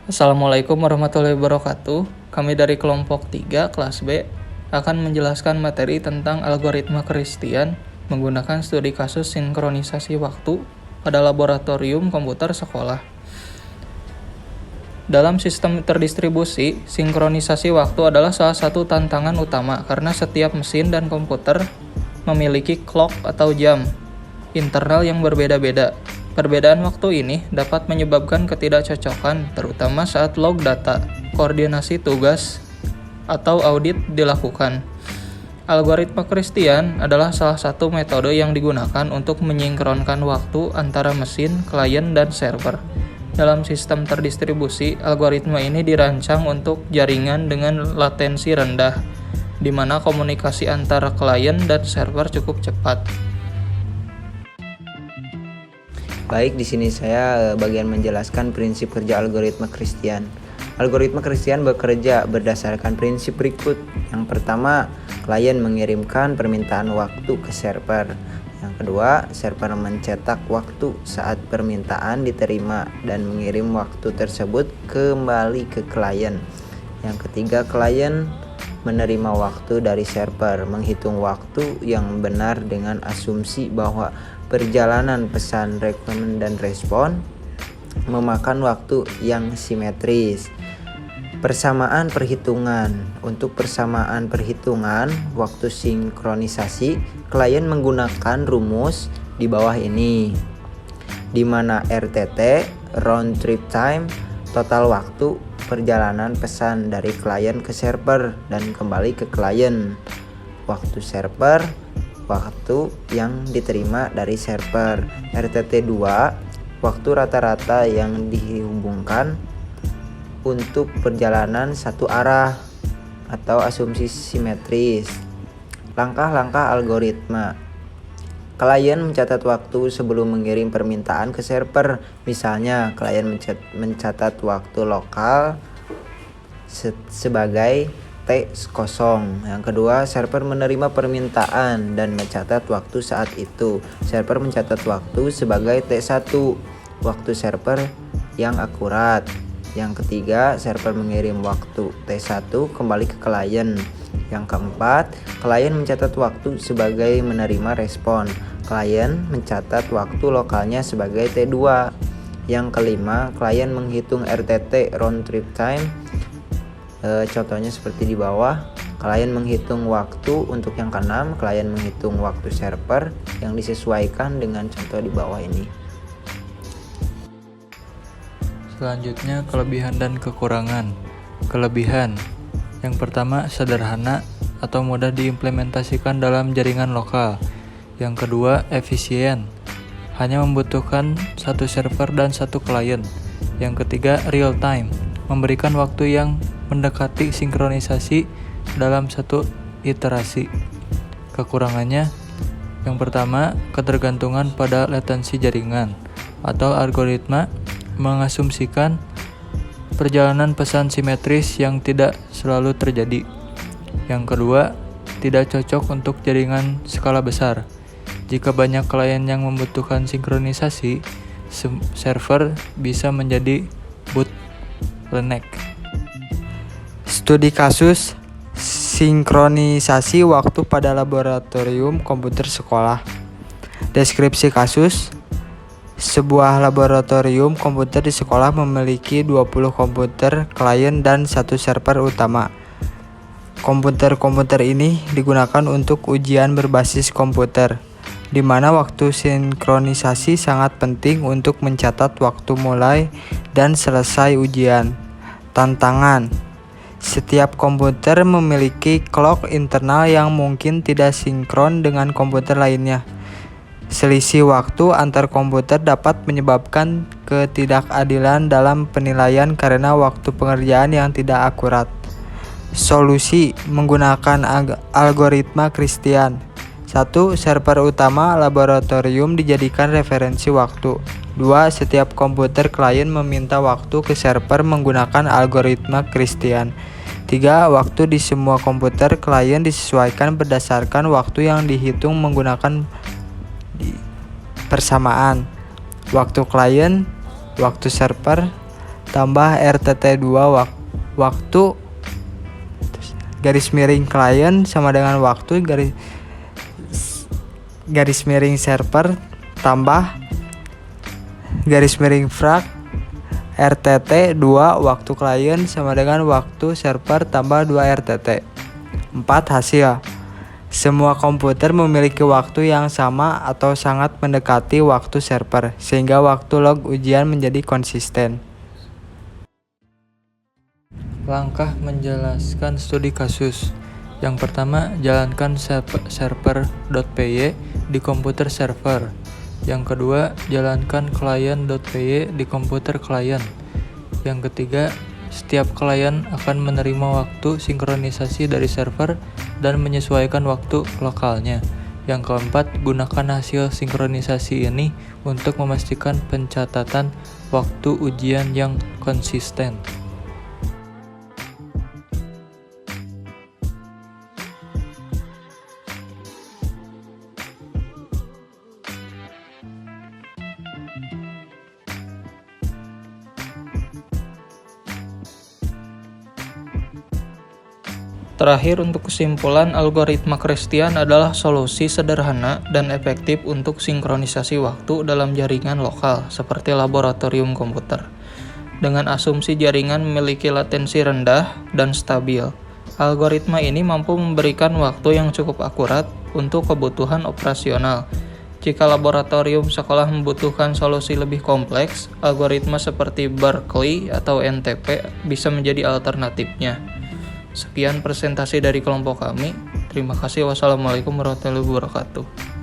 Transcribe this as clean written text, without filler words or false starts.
Assalamualaikum warahmatullahi wabarakatuh. Kami dari kelompok 3 kelas B akan menjelaskan materi tentang algoritma Christian menggunakan studi kasus sinkronisasi waktu pada laboratorium komputer sekolah. Dalam sistem terdistribusi, sinkronisasi waktu adalah salah satu tantangan utama karena setiap mesin dan komputer memiliki clock atau jam internal yang berbeda-beda. Perbedaan waktu ini dapat menyebabkan ketidakcocokan, terutama saat log data, koordinasi tugas, atau audit dilakukan. Algoritma Christian adalah salah satu metode yang digunakan untuk menyinkronkan waktu antara mesin, klien, dan server. Dalam sistem terdistribusi, algoritma ini dirancang untuk jaringan dengan latensi rendah, di mana komunikasi antara klien dan server cukup cepat. Baik, di sini saya bagian menjelaskan prinsip kerja algoritma Christian. Algoritma Christian bekerja berdasarkan prinsip berikut. Yang pertama, klien mengirimkan permintaan waktu ke server. Yang kedua, server mencetak waktu saat permintaan diterima dan mengirim waktu tersebut kembali ke klien. Yang ketiga, klien menerima waktu dari server, menghitung waktu yang benar dengan asumsi bahwa perjalanan pesan, request, dan respon memakan waktu yang simetris. Persamaan perhitungan. Untuk persamaan perhitungan waktu sinkronisasi, klien menggunakan rumus di bawah ini, di mana RTT, round trip time, total waktu perjalanan pesan dari klien ke server dan kembali ke klien. Waktu server, waktu yang diterima dari server. RTT 2, waktu rata-rata yang dihubungkan untuk perjalanan satu arah atau asumsi simetris. Langkah-langkah algoritma. Klien mencatat waktu sebelum mengirim permintaan ke server. Misalnya, klien mencatat waktu lokal sebagai T0. Yang kedua, server menerima permintaan dan mencatat waktu saat itu. Server mencatat waktu sebagai T1, waktu server yang akurat. Yang ketiga, server mengirim waktu T1 kembali ke klien. Yang keempat, klien mencatat waktu sebagai menerima respon. Klien mencatat waktu lokalnya sebagai T2. Yang kelima, klien menghitung RTT, round trip time. Contohnya seperti di bawah. Klien menghitung waktu. Untuk yang keenam, klien menghitung waktu server yang disesuaikan dengan contoh di bawah ini. Selanjutnya, kelebihan dan kekurangan. Kelebihan. Yang pertama, sederhana atau mudah diimplementasikan dalam jaringan lokal. Yang kedua, efisien. Hanya membutuhkan satu server dan satu klien. Yang ketiga, real time. Memberikan waktu yang mendekati sinkronisasi dalam satu iterasi. Kekurangannya, yang pertama, ketergantungan pada latensi jaringan atau algoritma mengasumsikan perjalanan pesan simetris yang tidak selalu terjadi. Yang kedua, tidak cocok untuk jaringan skala besar. Jika banyak klien yang membutuhkan sinkronisasi, server bisa menjadi bottleneck. Studi kasus sinkronisasi waktu pada laboratorium komputer sekolah. Deskripsi kasus. Sebuah laboratorium komputer di sekolah memiliki 20 komputer klien dan satu server utama. Komputer-komputer ini digunakan untuk ujian berbasis komputer, di mana waktu sinkronisasi sangat penting untuk mencatat waktu mulai dan selesai ujian. Tantangan. Setiap komputer memiliki clock internal yang mungkin tidak sinkron dengan komputer lainnya. Selisih waktu antar komputer dapat menyebabkan ketidakadilan dalam penilaian karena waktu pengerjaan yang tidak akurat. Solusi menggunakan algoritma Christian. 1. Server utama laboratorium dijadikan referensi waktu. 2. Setiap komputer klien meminta waktu ke server menggunakan algoritma Christian. 3. Waktu di semua komputer klien disesuaikan berdasarkan waktu yang dihitung menggunakan persamaan. Waktu klien, waktu server, tambah RTT2 waktu garis miring klien sama dengan waktu garis miring server tambah garis miring frac RTT 2 waktu klien sama dengan waktu server tambah 2 RTT. 4. Hasil. Semua komputer memiliki waktu yang sama atau sangat mendekati waktu server, sehingga waktu log ujian menjadi konsisten. Langkah menjelaskan studi kasus. Yang pertama, jalankan server.py di komputer server. Yang kedua, jalankan client.py di komputer klien. Yang ketiga, setiap klien akan menerima waktu sinkronisasi dari server dan menyesuaikan waktu lokalnya. Yang keempat, gunakan hasil sinkronisasi ini untuk memastikan pencatatan waktu ujian yang konsisten. Terakhir, untuk kesimpulan, algoritma Christian adalah solusi sederhana dan efektif untuk sinkronisasi waktu dalam jaringan lokal seperti laboratorium komputer. Dengan asumsi jaringan memiliki latensi rendah dan stabil, algoritma ini mampu memberikan waktu yang cukup akurat untuk kebutuhan operasional. Jika laboratorium sekolah membutuhkan solusi lebih kompleks, algoritma seperti Berkeley atau NTP bisa menjadi alternatifnya. Sekian presentasi dari kelompok kami. Terima kasih. Wassalamualaikum warahmatullahi wabarakatuh.